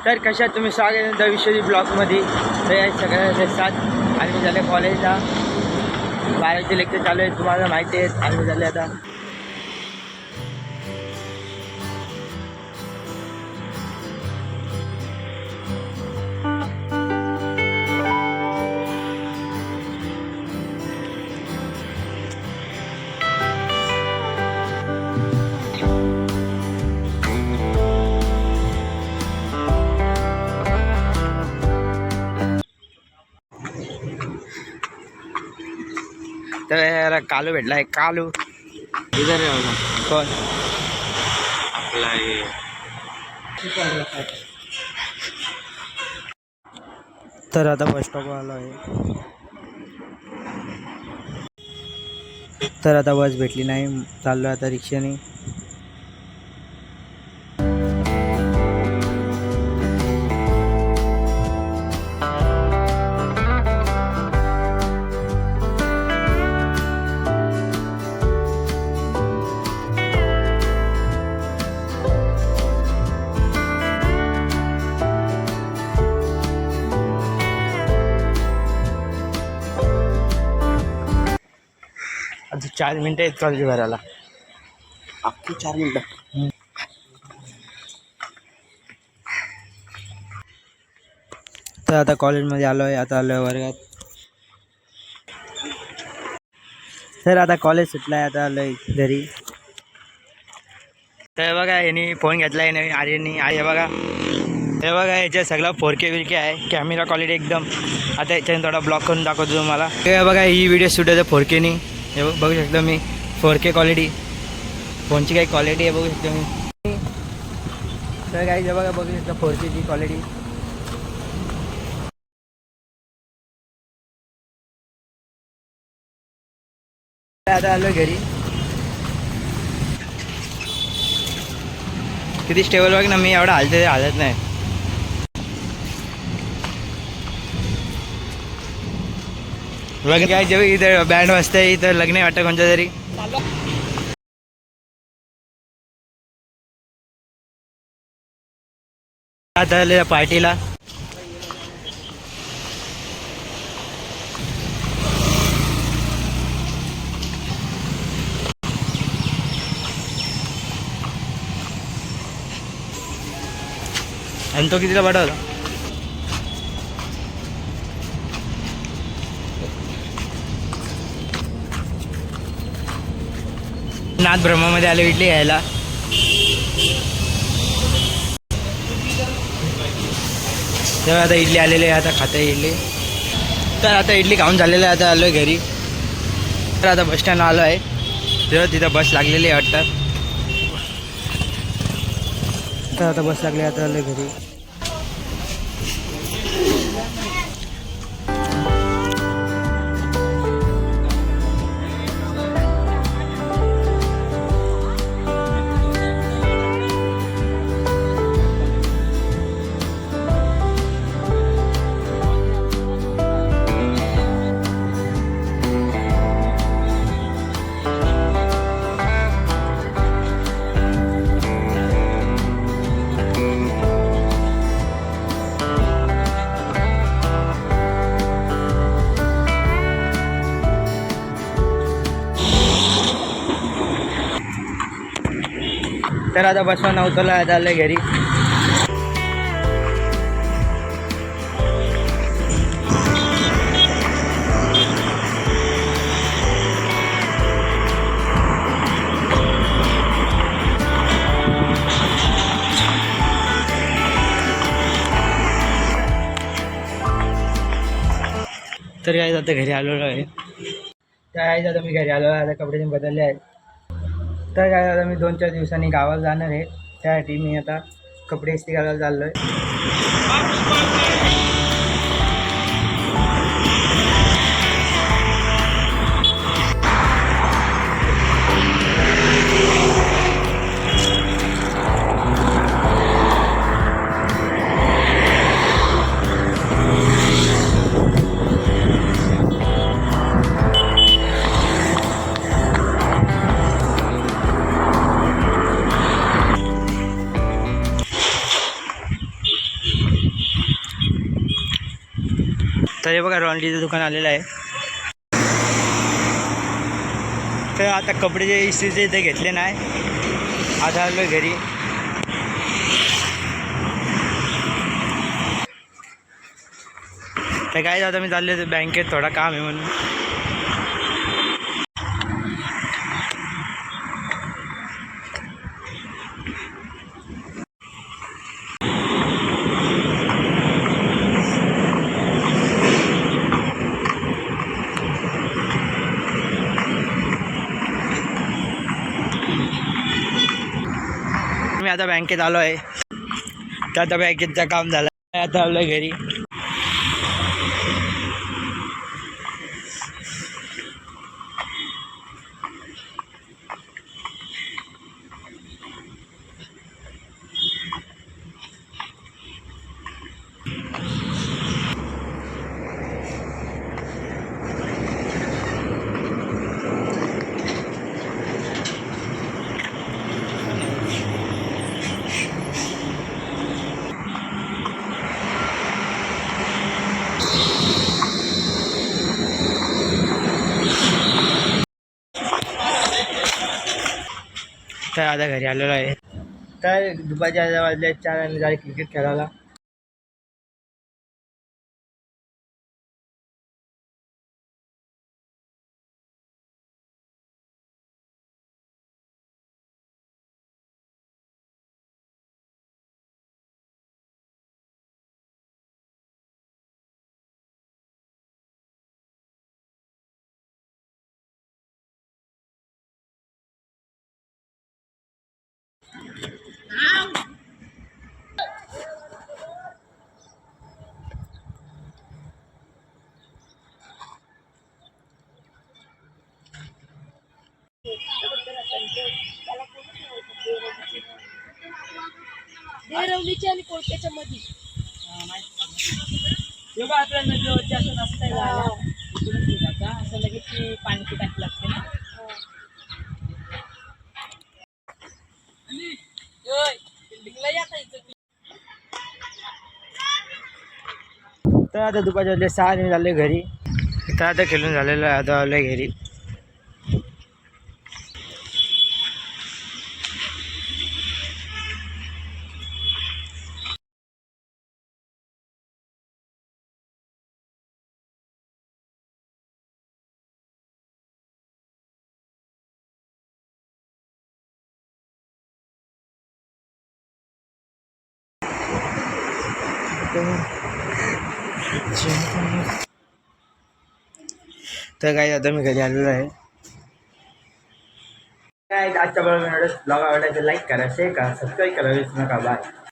तर कशात तुम्ही स्वागत आहे विश्वजीत ब्लॉगमध्ये. तर या सगळ्या साथ आम्ही झाले कॉलेजला 12चे लेक्चर चालू आहे, तुम्हाला माहिती आहे. आम्ही झाले आता तर याला कालू भेटला आहे. कालू इधर है होगा कोण आपला हे तर आता बस स्टॉप आलो आहे. तर आता बस भेटली नाही, चाललो आता रिक्षाने. आता 4 मिनटं आहेत कॉलेज भरायला. अख्खी 4 मिनिटं. तर आता कॉलेजमध्ये आलो आहे. आता आलो आहे वर्गात. तर आता कॉलेज सुटलं आहे, आता आलो आहे घरी. तर बघा यांनी फोन घेतला आहे नवीन आर्यननी. हे बघा, हे बघा याच्यात सगळं 4K विलके आहे. कॅमेरा क्वालिटी एकदम. आता याच्याने थोडा ब्लॉक करून दाखवतो तुम्हाला. हे बघा ही व्हिडिओ शूट होते 4Kनी. हे बघू शकतो मी 4K क्वालिटी. फोनची काही क्वालिटी आहे बघू शकतो मी. तर काही बघा बघू शकतो 4Kची क्वालिटी. आता आलो घरी. किती स्टेबल बघ ना, मी एवढा हालत नाही. बघ काय जेव्हा इथं बँड वाजते, इथं लग्न वाटतं कोणत्या तरी. आता आले पार्टीला. आणि तो कितीला पाठवला? नाथ ब्रह्मामध्ये आलो इडली यायला. तेव्हा आता इडली आलेली आहे, आता खाता इडली. तर आता इडली खाऊन झालेलं आहे, आता आलो आहे घरी. तर आता बस स्टँड आलो आहे. तेव्हा तिथं बस लागलेली आहे वाटतं. तर आता बस लागली, आता आलो आहे घरी. तर आता बसवा उतरला, आता आलं घरी. तर काय आता घरी आलेलो आहे. काय आता मी घरी आलो आहे. आता कपडे बदलले आहेत. तर काय आता मी 2-4 दिवसांनी गावाला जाणार आहे. त्यासाठी मी आता कपडे इस्त्री घालायला चाललो आहे. तर हे बघा रॉन्डीचं दुकान आलेलं आहे. तर आता कपडे जे इस्त्रीचे इथे घेतले नाही, आता आलो घरी. तर काय आता मी चालले बँकेत, थोडा काम आहे म्हणून. मी आता बँकेत आलो आहे. तर आता बँकेचं काम झालं, आता आलो घरी. तर आता घरी आलेलो आहे. तर दुपारच्या वाजल्या 4 आणि झाले क्रिकेट खेळायला. देरवलीच्या आणि कोळप्याच्या मध्ये आपल्या नदीवरती असं नसतं असं लगेच पाणी टाकी लागते ना. तर आता दुपारच्या वाजले 6 आणि झाले घरी. तर आता खेळून झालेलं आहे, आता आलोय घरी. तर काय आता मी घरी आलेलो आहे. काय आजच्या ब्लॉग आवडला तर लाईक करा, शेअर करा, सबस्क्राईब करा, विसरू नका. बाय.